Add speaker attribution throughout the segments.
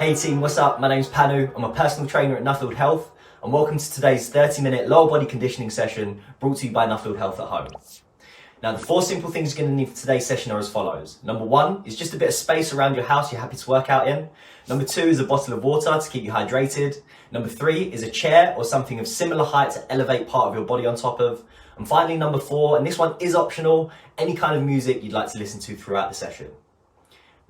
Speaker 1: Hey team, what's up? My name's Panu. I'm a personal trainer at Nuffield Health, and welcome to today's 30-minute lower body conditioning session brought to you by Nuffield Health at Home. Now, the 4 simple things you're going to need for today's session are as follows. Number 1 is just a bit of space around your house you're happy to work out in. Number 2 is a bottle of water to keep you hydrated. Number 3 is a chair or something of similar height to elevate part of your body on top of. And finally, number 4, and this one is optional, any kind of music you'd like to listen to throughout the session.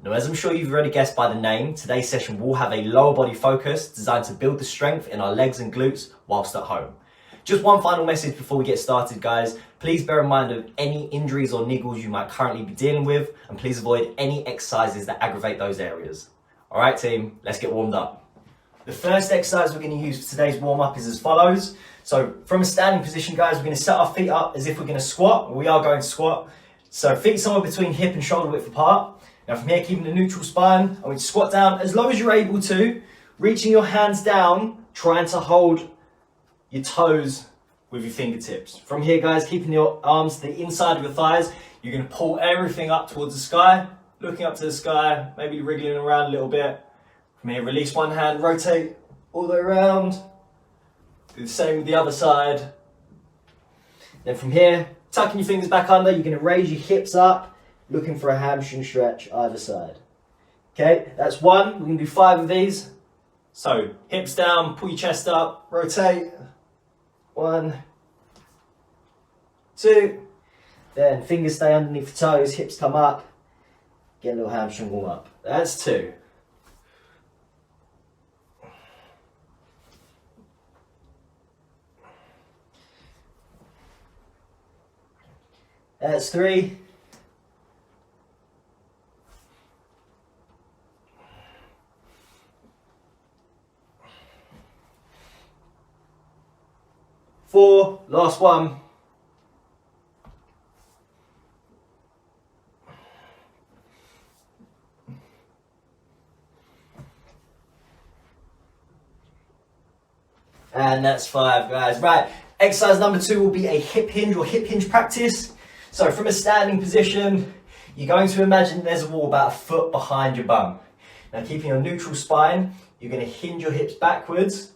Speaker 1: Now, as I'm sure you've already guessed by the name, today's session will have a lower body focus designed to build the strength in our legs and glutes whilst at home. Just one final message before we get started, guys. Please bear in mind of any injuries or niggles you might currently be dealing with, and please avoid any exercises that aggravate those areas. All right, team, let's get warmed up. The first exercise we're going to use for today's warm-up is as follows. So from a standing position, guys, we're going to set our feet up as if we're going to squat. We are going to squat. So feet somewhere between hip and shoulder width apart. Now from here, keeping a neutral spine, I want you to squat down as low as you're able to, reaching your hands down, trying to hold your toes with your fingertips. From here, guys, keeping your arms to the inside of your thighs, you're going to pull everything up towards the sky, looking up to the sky, maybe wriggling around a little bit. From here, release one hand, rotate all the way around. Do the same with the other side. Then from here, tucking your fingers back under, you're going to raise your hips up, looking for a hamstring stretch either side. Okay, that's 1. We're going to do 5 of these. So hips down, pull your chest up, rotate. 1, 2. Then fingers stay underneath the toes, hips come up. Get a little hamstring warm up. That's 2. That's 3. Four, last one. And that's 5, guys. Right, exercise number 2 will be a hip hinge or hip hinge practice. So from a standing position, you're going to imagine there's a wall about a foot behind your bum. Now keeping your neutral spine, you're going to hinge your hips backwards,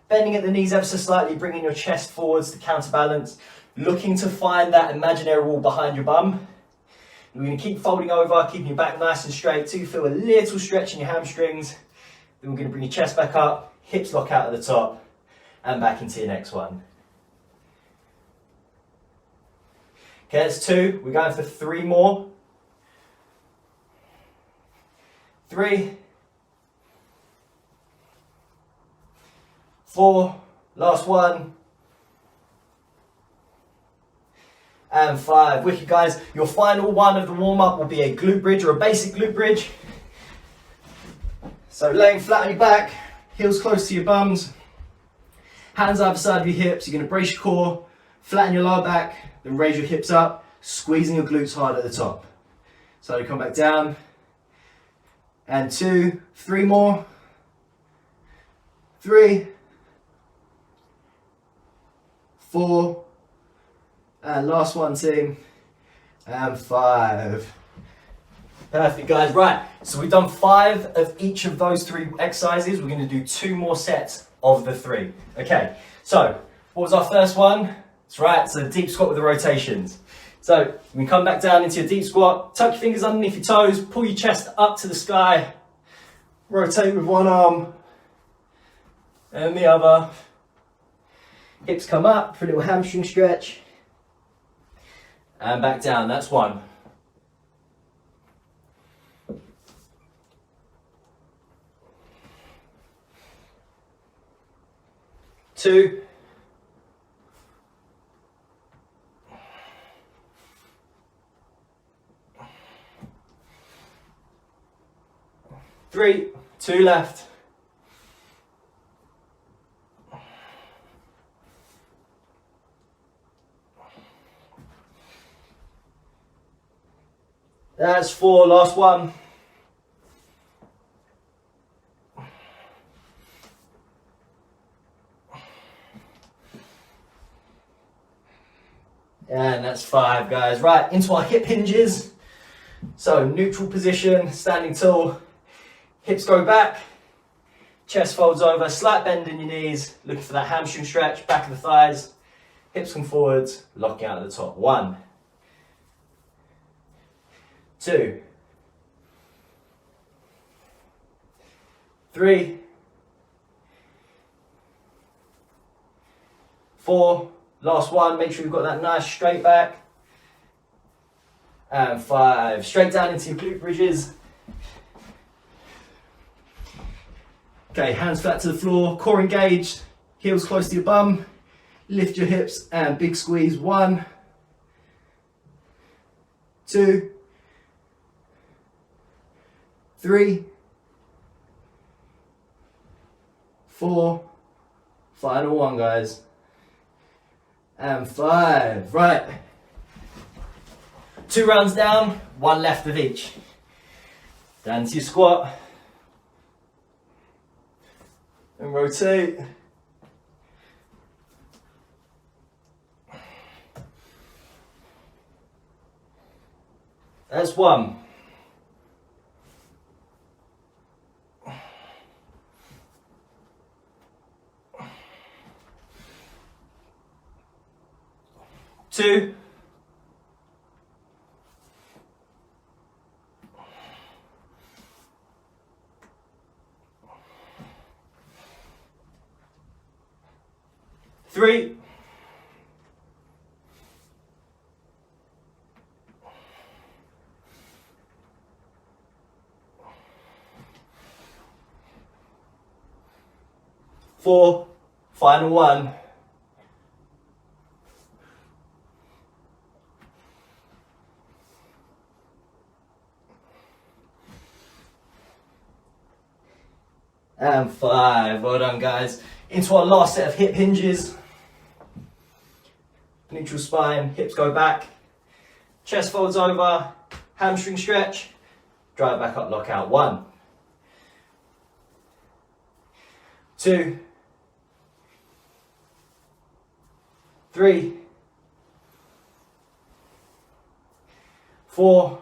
Speaker 1: bending at the knees ever so slightly, bringing your chest forwards to counterbalance, looking to find that imaginary wall behind your bum. We're going to keep folding over, keeping your back nice and straight till you feel a little stretch in your hamstrings. Then we're going to bring your chest back up, hips lock out at the top, and back into your next one. Okay, that's 2. We're going for 3 more. 3. 4, last one, and 5. Wicked, guys. Your final one of the warm-up will be a glute bridge or a basic glute bridge. So laying flat on your back, heels close to your bums, hands either side of your hips. You're going to brace your core, flatten your lower back, then raise your hips up, squeezing your glutes hard at the top. So you come back down, and 2, 3 more, 3, 4, and last one, team, and 5. Perfect, guys. Right, so we've done 5 of each of those 3 exercises. We're going to do 2 more sets of the 3. Okay, so what was our first one? That's right, so deep squat with the rotations. So you can come back down into your deep squat, tuck your fingers underneath your toes, pull your chest up to the sky, rotate with one arm and the other. Hips come up for a little hamstring stretch. And back down, that's 1. 2. 3, 2 left. That's 4, last one. And that's 5, guys. Right, into our hip hinges. So neutral position, standing tall, hips go back, Chest folds over, slight bend in your knees, looking for that hamstring stretch, back of the thighs, hips come forwards, locking out at the top. 1, 2, 3, 4, last one, make sure you've got that nice straight back, and 5, straight down into your glute bridges. Okay, hands flat to the floor, core engaged, heels close to your bum, lift your hips and big squeeze. 1, 2, 3, 4, final one guys, and 5. Right, 2 rounds down, 1 left of each. Down to your squat. And rotate. That's 1. 2. 3. 4, final one. 5, well done guys. Into our last set of hip hinges. Neutral spine, hips go back, chest folds over, hamstring stretch, drive back up, lock out. 1, 2, 3, 4,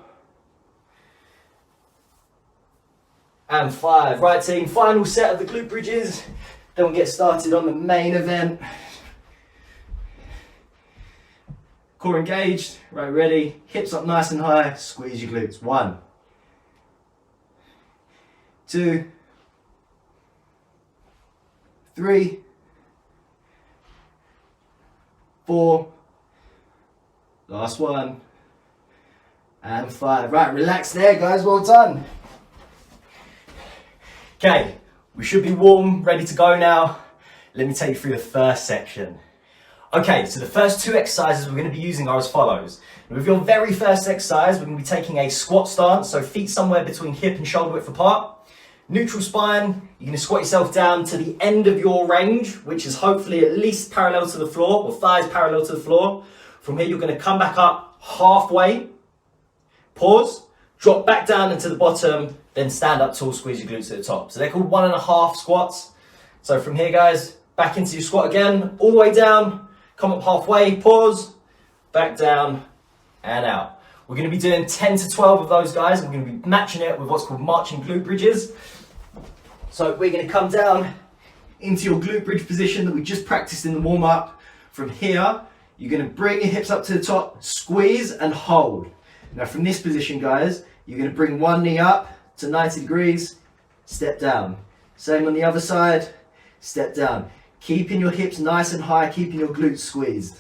Speaker 1: and 5. Right team, final set of the glute bridges, then we'll get started on the main event. Core engaged, right, ready, hips up nice and high, squeeze your glutes. 1, 2, 3, 4, last one, and 5. Right, relax there guys, well done. Okay, we should be warm, ready to go now. Let me take you through the first section. Okay, so the first 2 exercises we're going to be using are as follows. With your very first exercise, we're going to be taking a squat stance, so feet somewhere between hip and shoulder width apart. Neutral spine, you're going to squat yourself down to the end of your range, which is hopefully at least parallel to the floor, or thighs parallel to the floor. From here, you're going to come back up halfway, pause, drop back down into the bottom, then stand up tall, squeeze your glutes at the top. So they're called 1.5 squats. So from here, guys, back into your squat again, all the way down, come up halfway, pause, back down, and out. We're going to be doing 10 to 12 of those, guys. We're going to be matching it with what's called marching glute bridges. So we're going to come down into your glute bridge position that we just practiced in the warm-up. From here, you're going to bring your hips up to the top, squeeze and hold. Now from this position, guys, you're going to bring one knee up to 90 degrees, step down. Same on the other side, step down. Keeping your hips nice and high, keeping your glutes squeezed.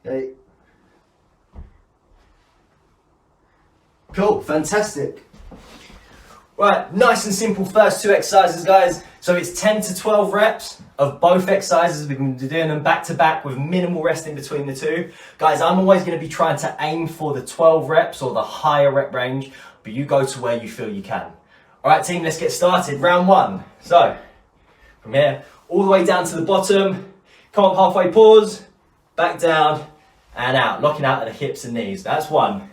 Speaker 1: Okay. Cool, fantastic. Right, nice and simple first 2 exercises, guys. So it's 10 to 12 reps of both exercises. We're going to be doing them back to back with minimal rest in between the 2. Guys, I'm always going to be trying to aim for the 12 reps or the higher rep range, but you go to where you feel you can. All right, team, let's get started. Round 1. So from here, all the way down to the bottom, come up halfway, pause, back down and out, locking out at the hips and knees. That's 1.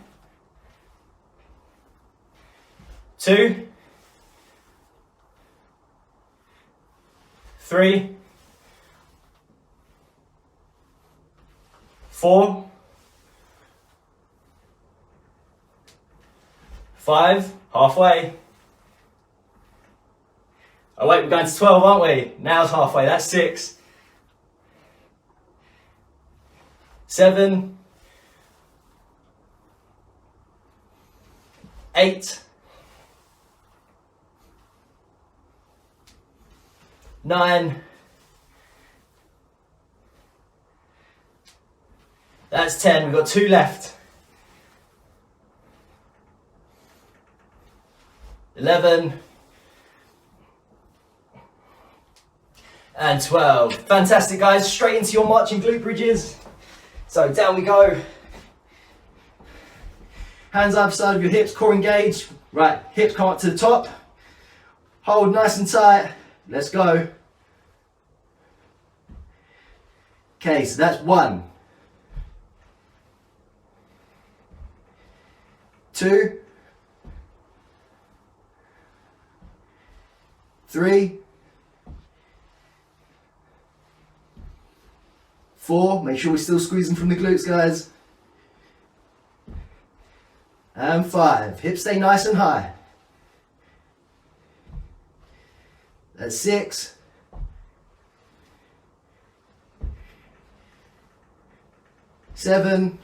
Speaker 1: 2, 3, 4, 5, halfway. Oh wait, we're going to 12, aren't we? Now's halfway, that's 6. 7. 8. 9. That's 10, we've got 2 left. 11. And 12. Fantastic, guys. Straight into your marching glute bridges. So down we go. Hands either side of your hips, core engaged. Right, hips come up to the top. Hold nice and tight. Let's go. Okay, so that's 1. 2. 3. 4. Make sure we're still squeezing from the glutes, guys. And 5. Hips stay nice and high. That's 6. 7.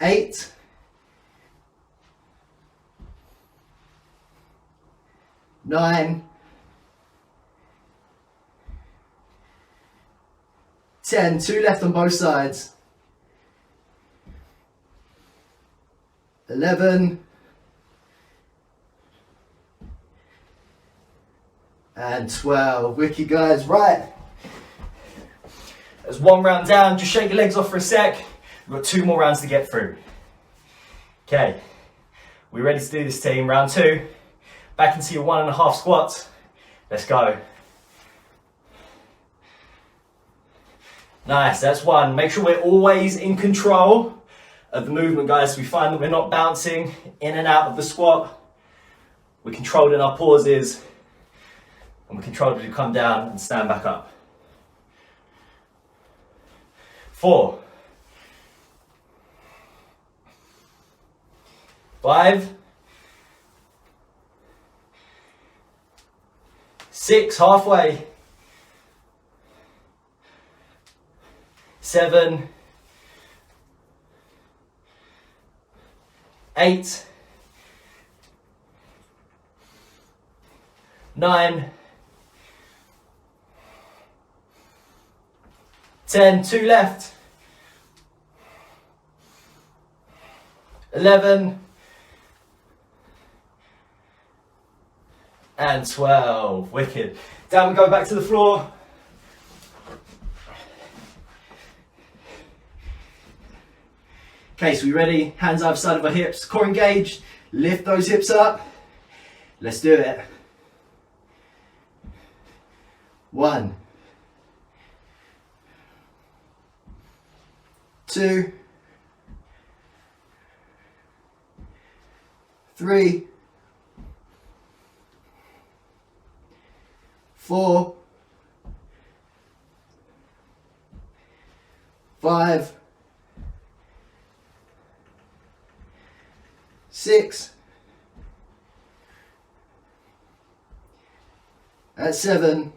Speaker 1: 8. 9. 10. 2 left on both sides. 11. And 12. Wicked, guys. Right. There's 1 round down. Just shake your legs off for a sec. We've got 2 more rounds to get through. Okay. We're ready to do this, team. Round 2. Back into your 1.5 squats. Let's go. Nice, that's 1. Make sure we're always in control of the movement, guys. So we find that we're not bouncing in and out of the squat. We're controlled in our pauses. And we're controlled as we come down and stand back up. 4. 5. 6, halfway. 7. 8. 9. 10. 2 left. 11. And 12. Wicked. Down we go, back to the floor. Okay, so we ready? Hands either side of our hips, core engaged. Lift those hips up. Let's do it. 1. 2. 3. 4. 5. 6. That's 7.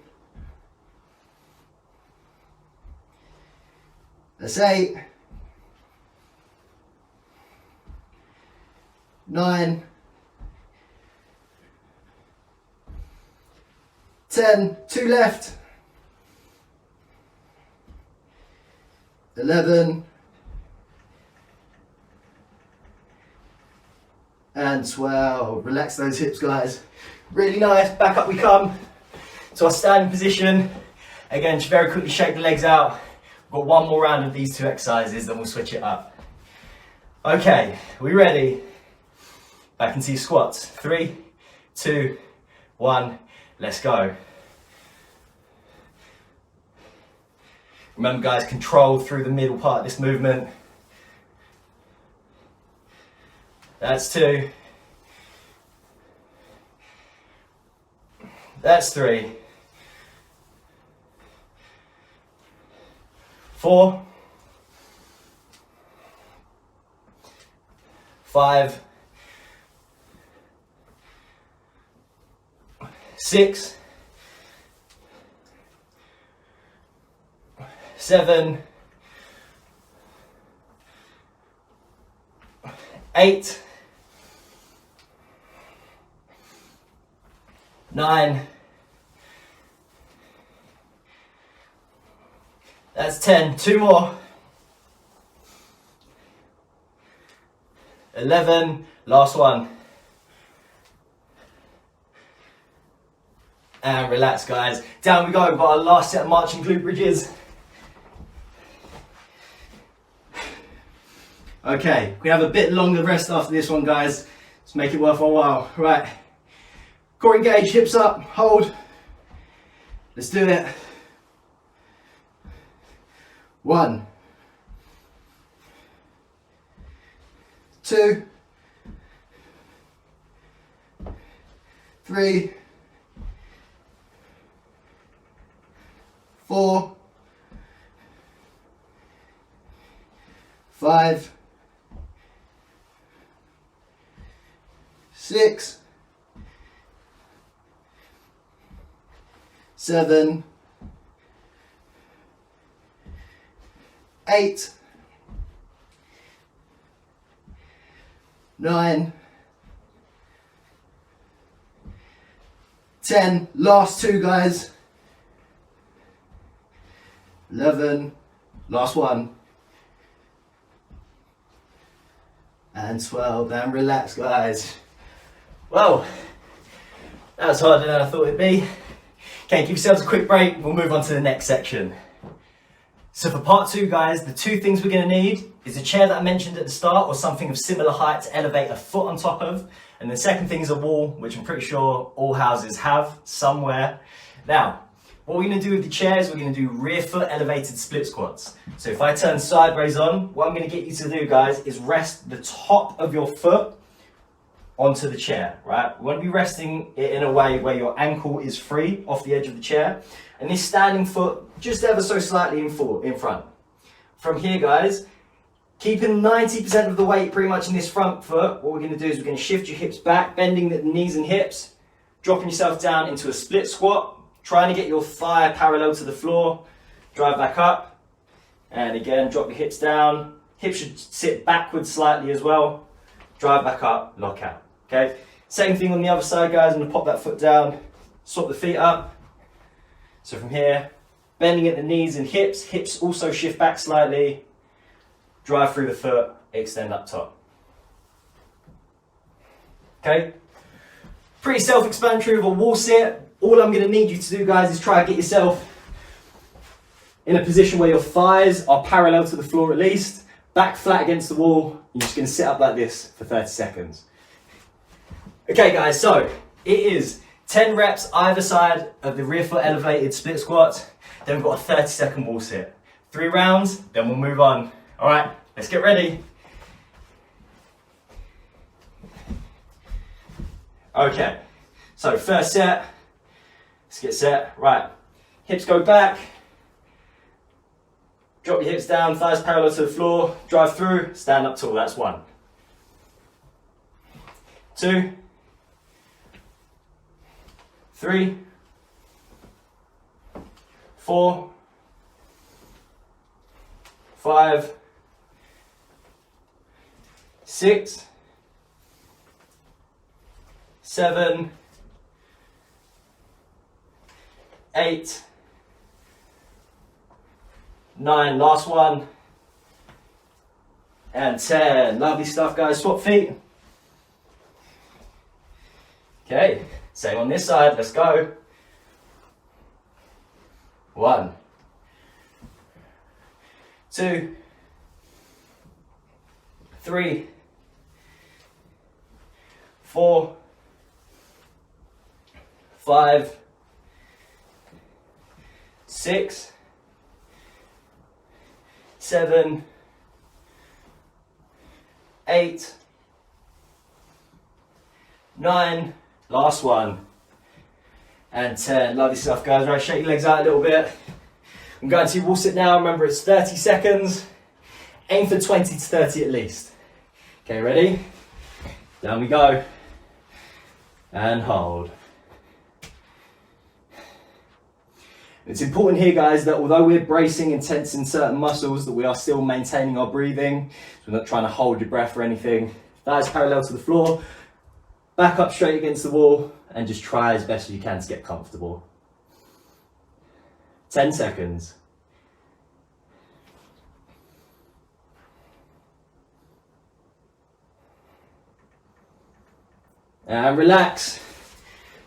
Speaker 1: That's 8. 9. 10. 2 left. 11. And 12. Relax those hips, guys. Really nice. Back up we come to our standing position. Again, just very quickly shake the legs out. We've got 1 more round of these 2 exercises, then we'll switch it up. Okay, we ready? Back into your squats. 3, 2, 1. Let's go. Remember, guys, control through the middle part of this movement. That's 2. That's 3. 4. 5. 6, 7, 8, 9, that's 10, 2 more, 11, last one, and relax guys, down we go. We've got our last set of marching glute bridges. Okay, we have a bit longer rest after this one guys, let's make it worth our while. Right, core engaged, hips up, hold, let's do it. 1, 2, 3, 4, 5, 6, 7, 8, 9, 10, last 2 guys, 11, last one, and 12, and relax guys. Well, that was harder than I thought it'd be. Okay, give yourselves a quick break, we'll move on to the next section. So for part 2 guys, the 2 things we're going to need is a chair that I mentioned at the start, or something of similar height to elevate a foot on top of, and the second thing is a wall, which I'm pretty sure all houses have somewhere. Now, what we're going to do with the chair is we're going to do rear foot elevated split squats. So if I turn sideways on, what I'm going to get you to do guys is rest the top of your foot onto the chair, right? We want to be resting it in a way where your ankle is free off the edge of the chair, and this standing foot just ever so slightly in front. From here guys, keeping 90% of the weight pretty much in this front foot, what we're going to do is we're going to shift your hips back, bending the knees and hips, dropping yourself down into a split squat, trying to get your thigh parallel to the floor, drive back up, and again drop your hips down, hips should sit backwards slightly as well, drive back up, lock out. Okay, same thing on the other side guys. I'm going to pop that foot down, swap the feet up. So from here, bending at the knees and hips, hips also shift back slightly, drive through the foot, extend up top. Okay, pretty self-explanatory with a wall sit. All I'm going to need you to do guys is try and get yourself in a position where your thighs are parallel to the floor at least, back flat against the wall. You're just going to sit up like this for 30 seconds. Okay guys, so it is 10 reps either side of the rear foot elevated split squat. Then we've got a 30-second wall sit. 3 rounds, then we'll move on. All right, let's get ready. Okay, so first set, let's get set. Right, hips go back, drop your hips down, thighs parallel to the floor, drive through, stand up tall, that's 1. 2, 3, 4, 5, 6, 7, 8, 9, last one, and 10. Lovely stuff guys, swap feet. Okay, same on this side, let's go. 1, 2, 3, 4, 5, 6, 7, 8, 9, last one, and 10. Lovely stuff guys. Right, shake your legs out a little bit. I'm going to wall sit now. Remember, it's 30 seconds. Aim for 20 to 30 at least. Okay, ready? Down we go. And hold. It's important here, guys, that although we're bracing and tensing certain muscles, that we are still maintaining our breathing. So we're not trying to hold your breath or anything. That is parallel to the floor. Back up straight against the wall and just try as best as you can to get comfortable. 10 seconds. And relax.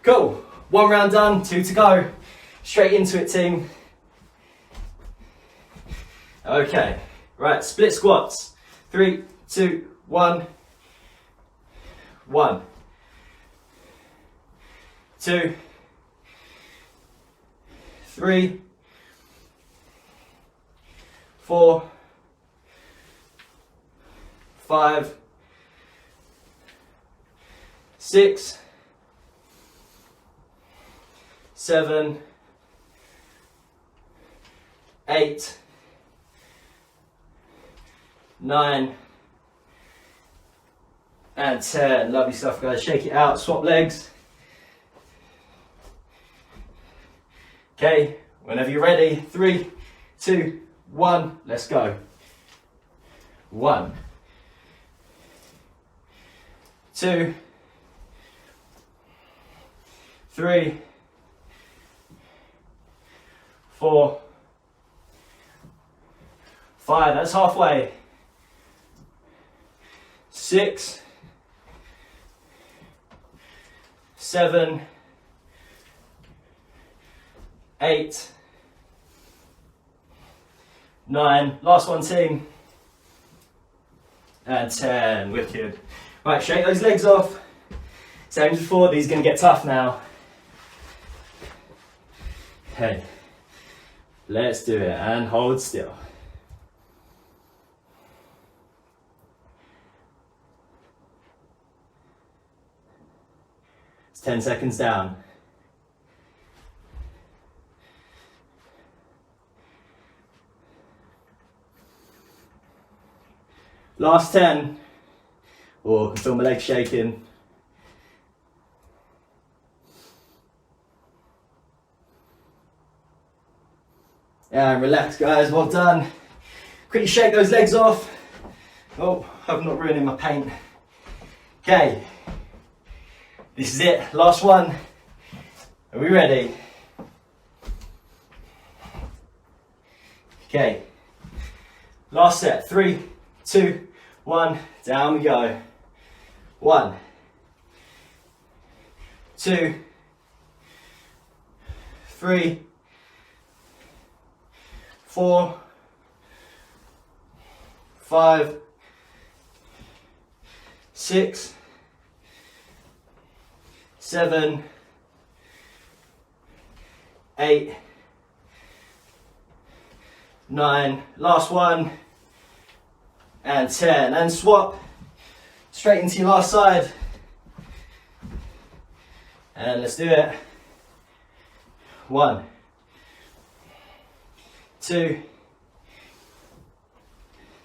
Speaker 1: Cool. 1 round done, 2 to go. Straight into it, team. Okay, right, split squats. 3, 2, 1. 1, 2, 3, 4, 5, 6, 7, 8, 9, and 10. Lovely stuff, guys. Shake it out, swap legs. Okay, whenever you're ready. 3, 2, 1, let's go. 1, 2, 3, 4, 5, that's halfway. 6, 7, 8, 9, last one, team, and 10, wicked. Right, shake those legs off. Same as before, these are going to get tough now. Okay, let's do it, and hold still. It's 10 seconds down. Last 10. Oh, I can feel my legs shaking. And relax, guys, well done. Quickly shake those legs off. Oh, hope I'm not ruining my paint. Okay, this is it, last one. Are we ready? Okay, last set. 3, 2, 1, down we go. 1, 2, 3, 4, 5, 6, 7, 8, 9, last one, and 10, and swap straight into your last side, and let's do it. 1, 2,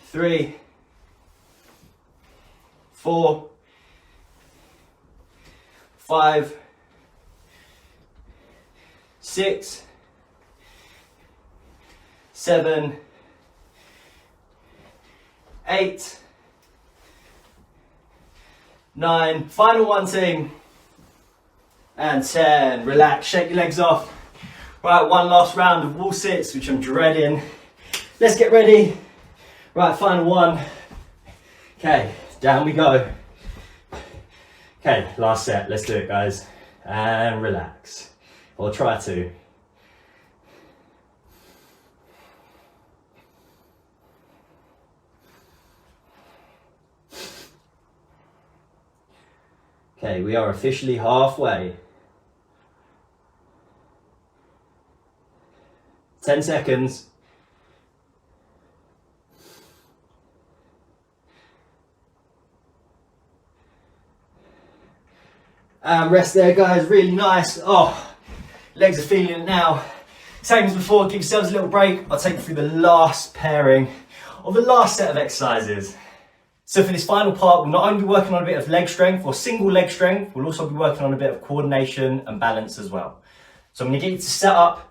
Speaker 1: 3, 4, 5, 6, 7, 8, 9, final one, team, and 10. Relax, shake your legs off. Right, one last round of wall sits, which I'm dreading. Let's get ready. Right, final one. Okay, down we go. Okay, last set, let's do it, guys. And relax, or try to. Okay, we are officially halfway. 10 seconds. And rest there, guys, really nice. Oh, legs are feeling it now. Same as before, give yourselves a little break. I'll take you through the last pairing of the last set of exercises. So for this final part, we'll not only be working on a bit of leg strength or single leg strength, we'll also be working on a bit of coordination and balance as well. So I'm going to get you to set up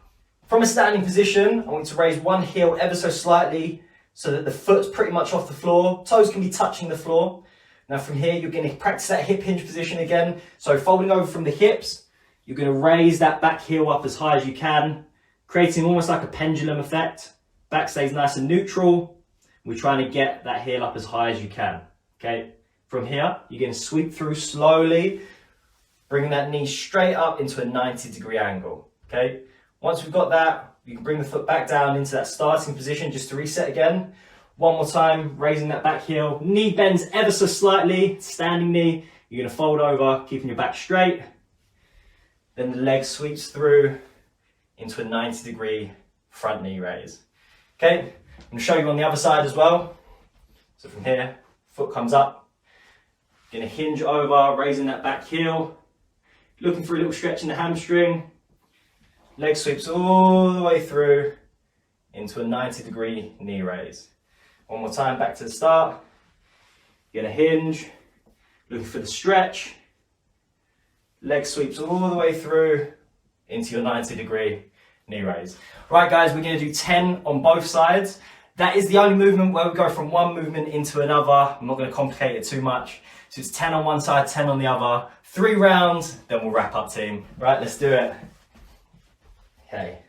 Speaker 1: From a standing position, I want you to raise one heel ever so slightly so that the foot's pretty much off the floor. Toes can be touching the floor. Now from here, you're going to practice that hip hinge position again. So folding over from the hips, you're going to raise that back heel up as high as you can, creating almost like a pendulum effect. Back stays nice and neutral. We're trying to get that heel up as high as you can, okay? From here, you're going to sweep through slowly, bringing that knee straight up into a 90-degree angle, okay? Once we've got that, you can bring the foot back down into that starting position just to reset again. One more time, raising that back heel. Knee bends ever so slightly, standing knee. You're going to fold over, keeping your back straight. Then the leg sweeps through into a 90-degree front knee raise. Okay, I'm going to show you on the other side as well. So from here, foot comes up. Going to hinge over, raising that back heel. Looking for a little stretch in the hamstring. Leg sweeps all the way through into a 90-degree knee raise. One more time, back to the start. You're going to hinge, looking for the stretch. Leg sweeps all the way through into your 90-degree knee raise. Right guys, we're going to do 10 on both sides. That is the only movement where we go from one movement into another. I'm not going to complicate it too much. So it's 10 on one side, 10 on the other. 3 rounds, then we'll wrap up, team. Right, let's do it. Okay.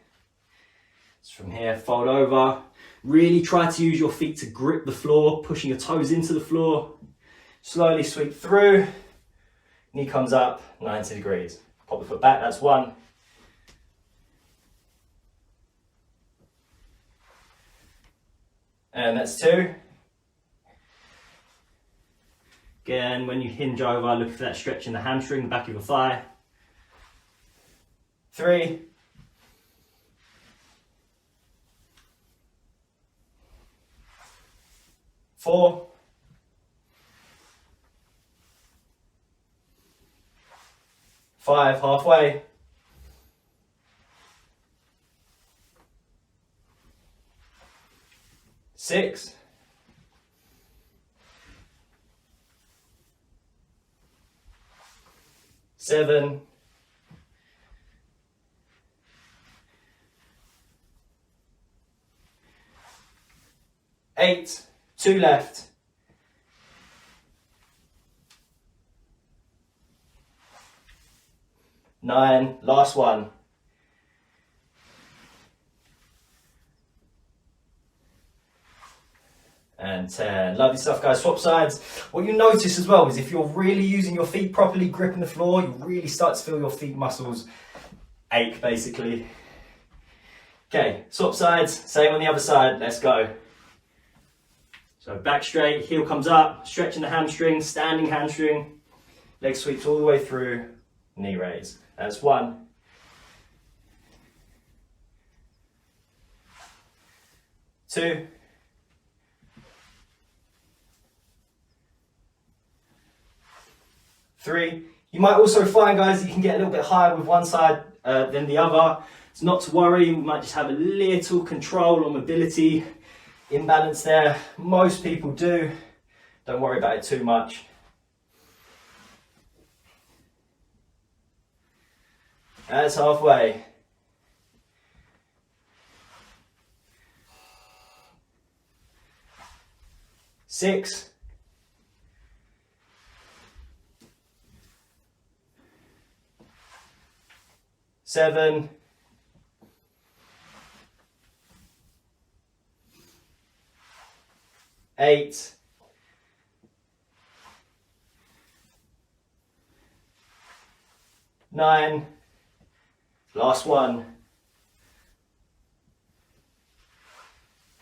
Speaker 1: So from here, fold over. Really try to use your feet to grip the floor, pushing your toes into the floor. Slowly sweep through. Knee comes up, 90 degrees. Pop the foot back, that's 1. And that's 2. Again, when you hinge over, look for that stretch in the hamstring, the back of your thigh. 3. 4. 5, halfway. 6. 7. 8. 2 left. 9, last one. And 10. Lovely stuff, guys. Swap sides. What you notice as well is if you're really using your feet properly, gripping the floor, you really start to feel your feet muscles ache, basically. Okay, swap sides. Same on the other side. Let's go. So back straight, heel comes up, stretching the hamstring, standing hamstring. Leg sweeps all the way through, knee raise. That's 1. 2. 3. You might also find, guys, that you can get a little bit higher with one side than the other. It's not to worry, we might just have a little control or mobility imbalance there. Most people do. Don't worry about it too much. That's halfway. 6. 7. 8. 9. Last one.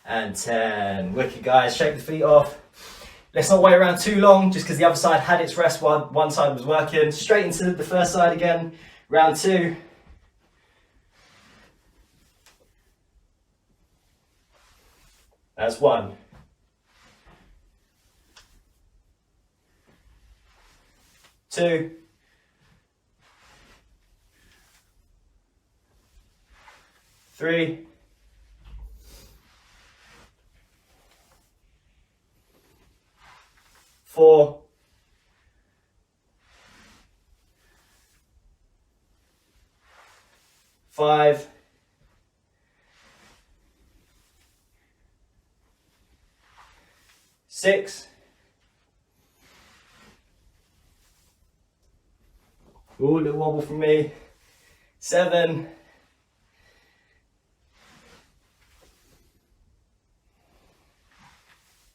Speaker 1: And 10. Wicked, guys. Shake the feet off. Let's not wait around too long just because the other side had its rest while one side was working. Straight into the first side again. Round 2. That's 1. 2. 3. 4. 5. 6. Ooh, little wobble from me. 7.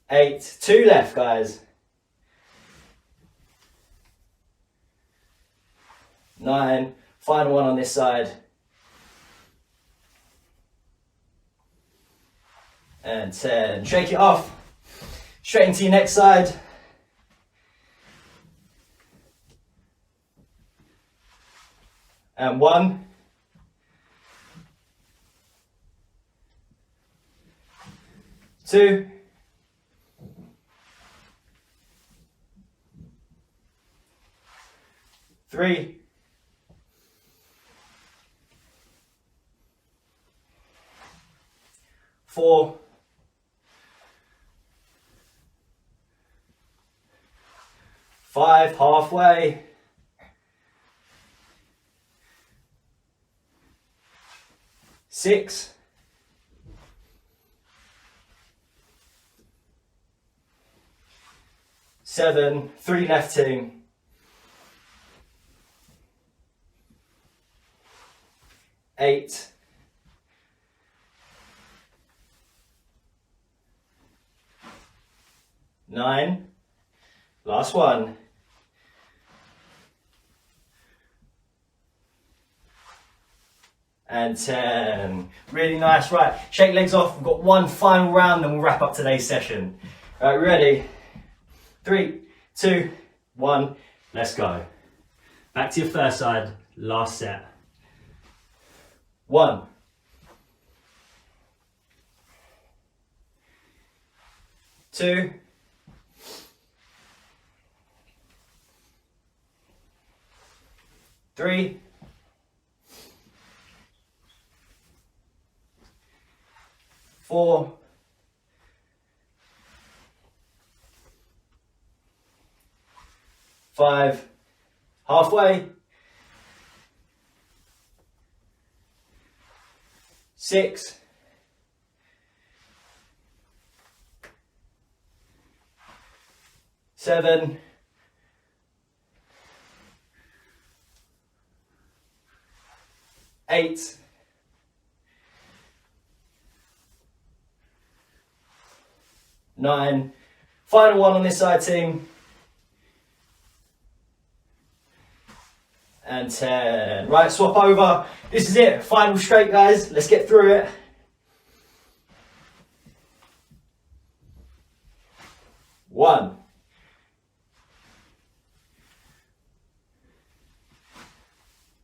Speaker 1: 8. 2 left, guys. 9. Final one on this side. And 10. Shake it off. Straight into your next side. And 1. 2. 3. 4. 5, halfway. 6. 7, 3 left team. 8. 9. Last one. And 10. Really nice. Right, shake legs off. We've got one final round and we'll wrap up today's session. Right, ready? 3, 2, 1. Let's go. Back to your first side. Last set. 1. 2. 3. 4. 5. Halfway. 6. 7. 8. 9. Final one on this side, team. And 10. Right, swap over. This is it. Final straight, guys. Let's get through it. 1.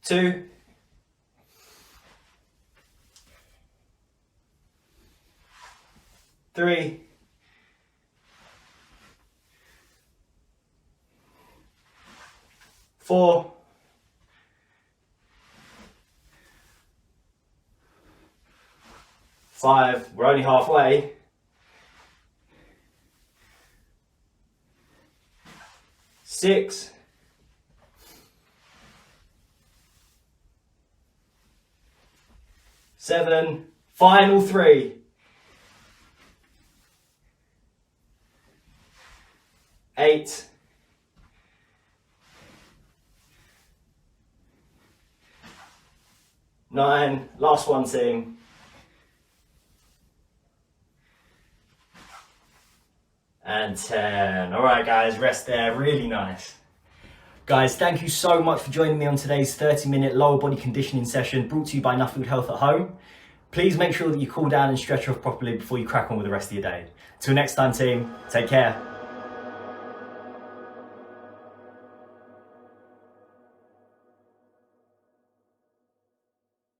Speaker 1: 2. 3. 4. 5. We're only halfway. 6. 7. Final 3. 8. 9. Last one, team. And 10. All right, guys, rest there. Really nice. Guys, thank you so much for joining me on today's 30-minute lower body conditioning session brought to you by Nuffield Health at Home. Please make sure that you cool down and stretch off properly before you crack on with the rest of your day. Till next time, team, take care.